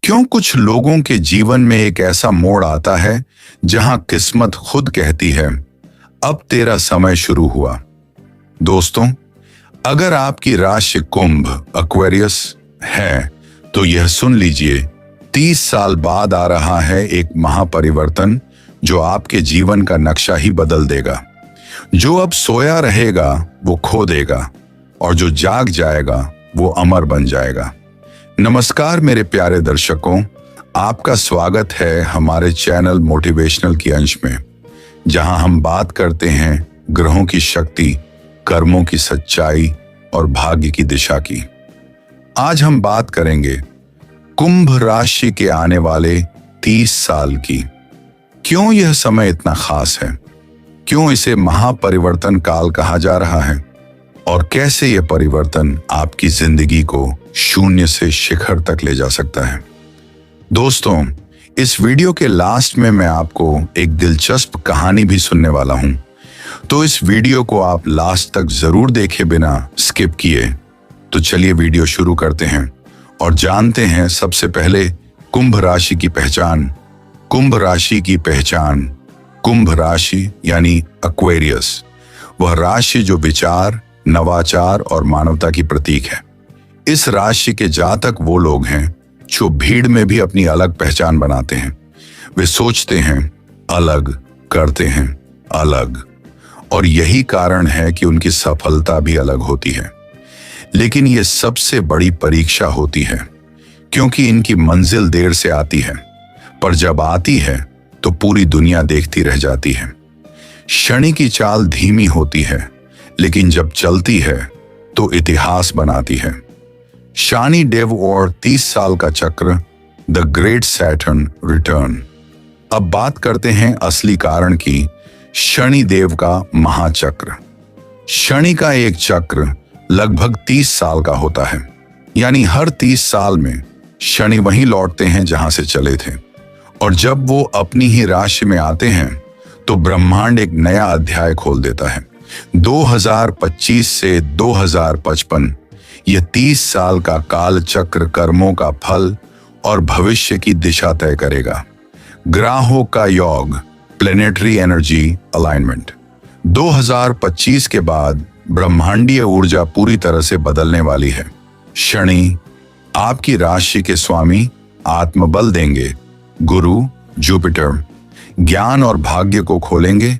क्यों कुछ लोगों के जीवन में एक ऐसा मोड़ आता है जहां किस्मत खुद कहती है, अब तेरा समय शुरू हुआ। दोस्तों, अगर आपकी राशि कुंभ एक्वेरियस है तो यह सुन लीजिए, 30 साल बाद आ रहा है एक महापरिवर्तन जो आपके जीवन का नक्शा ही बदल देगा। जो अब सोया रहेगा वो खो देगा और जो जाग जाएगा वो अमर बन जाएगा। नमस्कार मेरे प्यारे दर्शकों, आपका स्वागत है हमारे चैनल मोटिवेशनल के अंश में, जहां हम बात करते हैं ग्रहों की शक्ति, कर्मों की सच्चाई और भाग्य की दिशा की। आज हम बात करेंगे कुंभ राशि के आने वाले 30 साल की। क्यों यह समय इतना खास है? क्यों इसे महापरिवर्तन काल कहा जा रहा है? और कैसे यह परिवर्तन आपकी जिंदगी को शून्य से शिखर तक ले जा सकता है? दोस्तों, इस वीडियो के लास्ट में मैं आपको एक दिलचस्प कहानी भी सुनने वाला हूं, तो इस वीडियो को आप लास्ट तक जरूर देखे बिना स्किप किए। तो चलिए वीडियो शुरू करते हैं और जानते हैं सबसे पहले कुंभ राशि की पहचान। कुंभ राशि की पहचान। कुंभ राशि यानी एक्वेरियस, वह राशि जो विचार, नवाचार और मानवता की प्रतीक है। इस राशि के जातक वो लोग हैं जो भीड़ में भी अपनी अलग पहचान बनाते हैं। वे सोचते हैं अलग, करते हैं अलग, और यही कारण है कि उनकी सफलता भी अलग होती है। लेकिन ये सबसे बड़ी परीक्षा होती है, क्योंकि इनकी मंजिल देर से आती है, पर जब आती है तो पूरी दुनिया देखती रह जाती है। शनि की चाल धीमी होती है, लेकिन जब चलती है तो इतिहास बनाती है। शनि देव और 30 साल का चक्र, द ग्रेट सैटर्न रिटर्न। अब बात करते हैं असली कारण की, शनि देव का महाचक्र। शनि का एक चक्र लगभग 30 साल का होता है, यानी हर 30 साल में शनि वहीं लौटते हैं जहां से चले थे। और जब वो अपनी ही राशि में आते हैं तो ब्रह्मांड एक नया अध्याय खोल देता है। 2025 से 2055 यह 30 साल का काल चक्र कर्मों का फल और भविष्य की दिशा तय करेगा। ग्रहों का योग, प्लेनेटरी एनर्जी अलाइनमेंट। 2025 के बाद ब्रह्मांडीय ऊर्जा पूरी तरह से बदलने वाली है। शनि आपकी राशि के स्वामी आत्मबल देंगे। गुरु जुपिटर ज्ञान और भाग्य को खोलेंगे।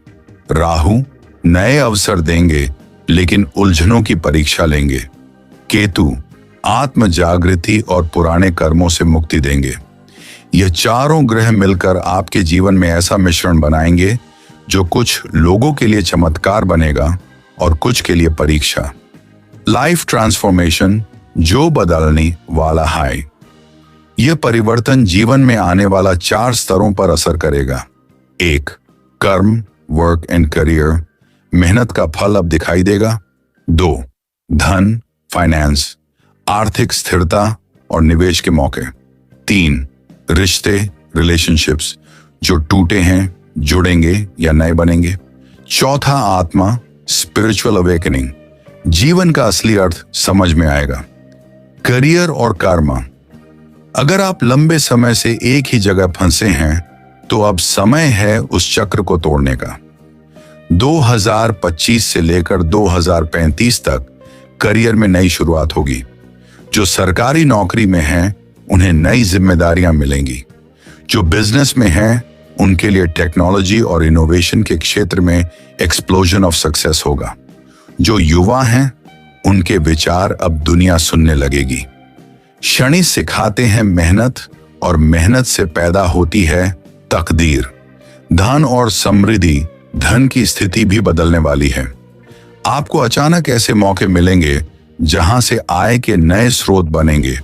राहु नए अवसर देंगे लेकिन उलझनों की परीक्षा लेंगे। केतु आत्म जागृति और पुराने कर्मों से मुक्ति देंगे। ये चारों ग्रह मिलकर आपके जीवन में ऐसा मिश्रण बनाएंगे जो कुछ लोगों के लिए चमत्कार बनेगा और कुछ के लिए परीक्षा। लाइफ ट्रांसफॉर्मेशन, जो बदलने वाला है। यह परिवर्तन जीवन में आने वाला 4 स्तरों पर असर करेगा। 1. कर्म, वर्क एंड करियर, मेहनत का फल अब दिखाई देगा। 2. धन, फाइनेंस, आर्थिक स्थिरता और निवेश के मौके। 3. रिश्ते, रिलेशनशिप्स, जो टूटे हैं जुड़ेंगे या नए बनेंगे। 4. आत्मा, स्पिरिचुअल अवेकनिंग, जीवन का असली अर्थ समझ में आएगा। करियर और कर्म, अगर आप लंबे समय से एक ही जगह फंसे हैं तो अब समय है उस चक्र को तोड़ने का। 2025 से लेकर 2035 तक करियर में नई शुरुआत होगी। जो सरकारी नौकरी में हैं उन्हें नई जिम्मेदारियां मिलेंगी। जो बिजनेस में हैं उनके लिए टेक्नोलॉजी और इनोवेशन के क्षेत्र में एक्सप्लोजन ऑफ सक्सेस होगा। जो युवा हैं उनके विचार अब दुनिया सुनने लगेगी। शनि सिखाते हैं मेहनत, और मेहनत से पैदा होती है तकदीर। धन और समृद्धि, धन की स्थिति भी बदलने वाली है। आपको अचानक ऐसे मौके मिलेंगे जहां से आय के नए स्रोत बनेंगे।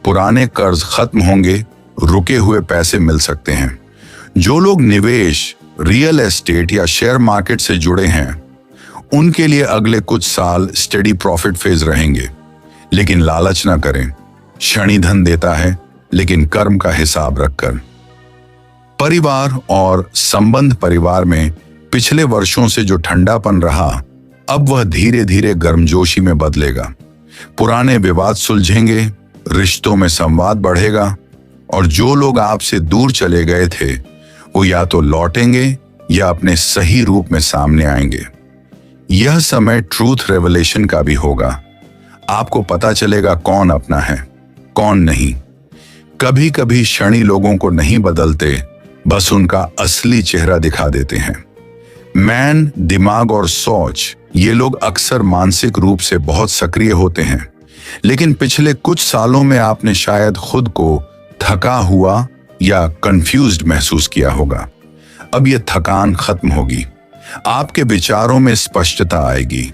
पुराने कर्ज खत्म होंगे, रुके हुए पैसे मिल सकते हैं। जो लोग निवेश, रियल एस्टेट या शेयर मार्केट से जुड़े हैं उनके लिए अगले कुछ साल स्टेडी प्रॉफिट फेज रहेंगे। लेकिन लालच ना करें, शनि धन देता है लेकिन कर्म का हिसाब रखकर। परिवार और संबंध, परिवार में पिछले वर्षों से जो ठंडापन रहा अब वह धीरे धीरे गर्मजोशी में बदलेगा। पुराने विवाद सुलझेंगे, रिश्तों में संवाद बढ़ेगा और जो लोग आपसे दूर चले गए थे वो या तो लौटेंगे या अपने सही रूप में सामने आएंगे। यह समय ट्रूथ रेवलेशन का भी होगा। आपको पता चलेगा कौन अपना है, कौन नहीं। कभी कभी क्षणी लोगों को नहीं बदलते, बस उनका असली चेहरा दिखा देते हैं। मैन, दिमाग और सोच, ये लोग अक्सर मानसिक रूप से बहुत सक्रिय होते हैं, लेकिन पिछले कुछ सालों में आपने शायद खुद को थका हुआ या कंफ्यूज्ड महसूस किया होगा। अब यह थकान खत्म होगी, आपके विचारों में स्पष्टता आएगी,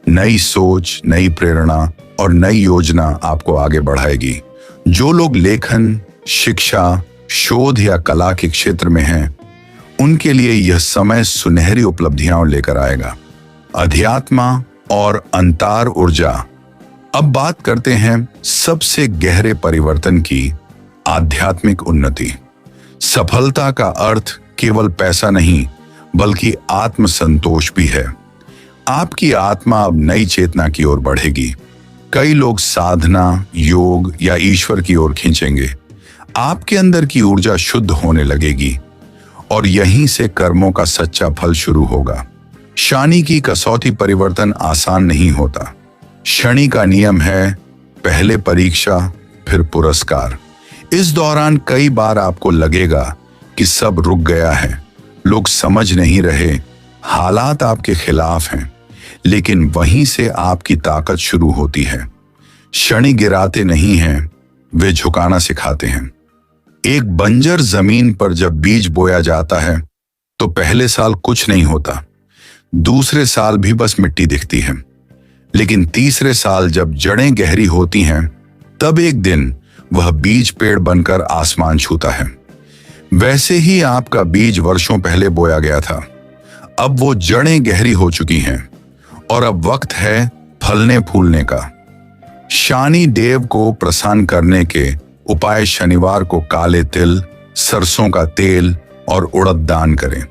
नई सोच, नई प्रेरणा और नई योजना आपको आगे बढ़ाएगी। जो लोग लेखन, शिक्षा, शोध या कला के क्षेत्र में हैं, उनके लिए यह समय सुनहरी उपलब्धियां लेकर आएगा। अध्यात्मा और अंतर ऊर्जा। अब बात करते हैं सबसे गहरे परिवर्तन की, आध्यात्मिक उन्नति। सफलता का अर्थ केवल पैसा नहीं, बल्कि आत्मसंतोष भी है। आपकी आत्मा अब नई चेतना की ओर बढ़ेगी। कई लोग साधना, योग या ईश्वर की ओर खींचेंगे। आपके अंदर की ऊर्जा शुद्ध होने लगेगी और यहीं से कर्मों का सच्चा फल शुरू होगा। शनि की कसौटी परिवर्तन आसान नहीं होता। शनि का नियम है पहले परीक्षा फिर पुरस्कार। इस दौरान कई बार आपको लगेगा कि सब रुक गया है, लोग समझ नहीं रहे, हालात आपके खिलाफ हैं, लेकिन वहीं से आपकी ताकत शुरू होती है। शनि गिराते नहीं हैं, वे झुकाना सिखाते हैं। एक बंजर जमीन पर जब बीज बोया जाता है तो पहले साल कुछ नहीं होता, दूसरे साल भी बस मिट्टी दिखती है, लेकिन तीसरे साल जब जड़ें गहरी होती हैं तब एक दिन वह बीज पेड़ बनकर आसमान छूता है। वैसे ही आपका बीज वर्षों पहले बोया गया था, अब वो जड़ें गहरी हो चुकी हैं और अब वक्त है फलने फूलने का। शनि देव को प्रसन्न करने के उपाय: शनिवार को काले तिल, सरसों का तेल और उड़द दान करें।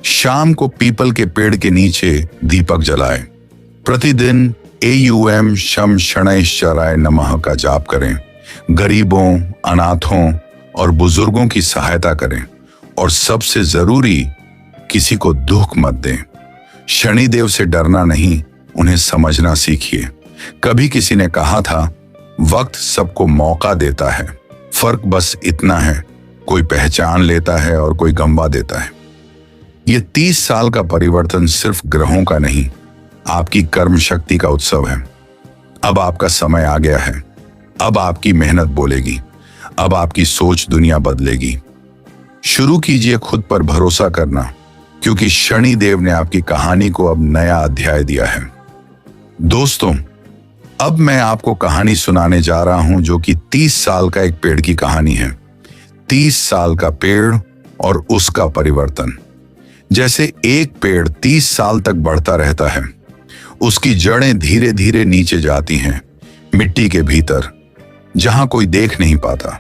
शाम को पीपल के पेड़ के नीचे दीपक जलाएं। प्रतिदिन एयूएम शम शनैश्चराय नमः का जाप करें। गरीबों, अनाथों और बुजुर्गों की सहायता करें और सबसे जरूरी, किसी को दुख मत दें। शनिदेव से डरना नहीं, उन्हें समझना सीखिए। कभी किसी ने कहा था, वक्त सबको मौका देता है, फर्क बस इतना है, कोई पहचान लेता है और कोई गंवा देता है। ये 30 साल का परिवर्तन सिर्फ ग्रहों का नहीं, आपकी कर्म शक्ति का उत्सव है। अब आपका समय आ गया है। अब आपकी मेहनत बोलेगी, अब आपकी सोच दुनिया बदलेगी। शुरू कीजिए खुद पर भरोसा करना, क्योंकि शनि देव ने आपकी कहानी को अब नया अध्याय दिया है। दोस्तों, अब मैं आपको कहानी सुनाने जा रहा हूं जो कि 30 साल का एक पेड़ की कहानी है। 30 साल का पेड़ और उसका परिवर्तन। जैसे एक पेड़ 30 साल तक बढ़ता रहता है, उसकी जड़ें धीरे धीरे नीचे जाती हैं, मिट्टी के भीतर, जहां कोई देख नहीं पाता।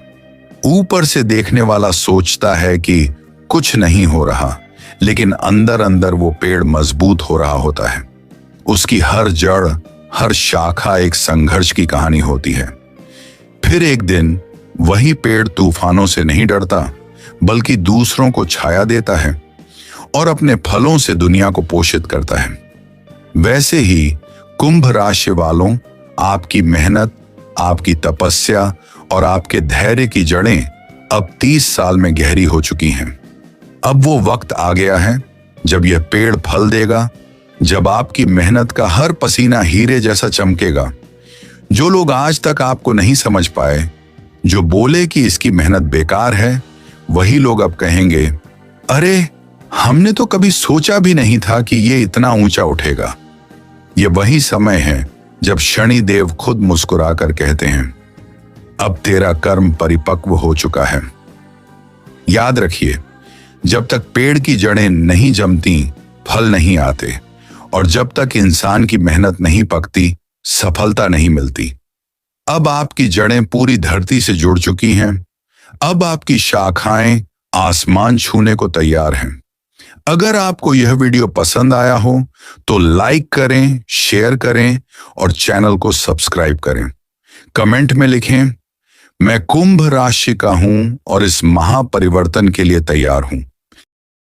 ऊपर से देखने वाला सोचता है कि कुछ नहीं हो रहा, लेकिन अंदर अंदर वो पेड़ मजबूत हो रहा होता है। उसकी हर जड़, हर शाखा एक संघर्ष की कहानी होती है। फिर एक दिन वही पेड़ तूफानों से नहीं डरता, बल्कि दूसरों को छाया देता है और अपने फलों से दुनिया को पोषित करता है। वैसे ही कुंभ राशि वालों, आपकी मेहनत, आपकी तपस्या और आपके धैर्य की जड़ें अब 30 साल में गहरी हो चुकी हैं। अब वो वक्त आ गया है जब यह पेड़ फल देगा, जब आपकी मेहनत का हर पसीना हीरे जैसा चमकेगा। जो लोग आज तक आपको नहीं समझ पाए, जो बोले कि इसकी मेहनत बेकार है, वही लोग अब कहेंगे, अरे हमने तो कभी सोचा भी नहीं था कि ये इतना ऊंचा उठेगा। ये वही समय है जब शनि देव खुद मुस्कुराकर कहते हैं, अब तेरा कर्म परिपक्व हो चुका है। याद रखिए, जब तक पेड़ की जड़ें नहीं जमती, फल नहीं आते, और जब तक इंसान की मेहनत नहीं पकती, सफलता नहीं मिलती। अब आपकी जड़ें पूरी धरती से जुड़ चुकी हैं। अब आपकी शाखाएं आसमान छूने को तैयार हैं। अगर आपको यह वीडियो पसंद आया हो तो लाइक करें, शेयर करें और चैनल को सब्सक्राइब करें। कमेंट में लिखें, मैं कुंभ राशि का हूं और इस महापरिवर्तन के लिए तैयार हूं।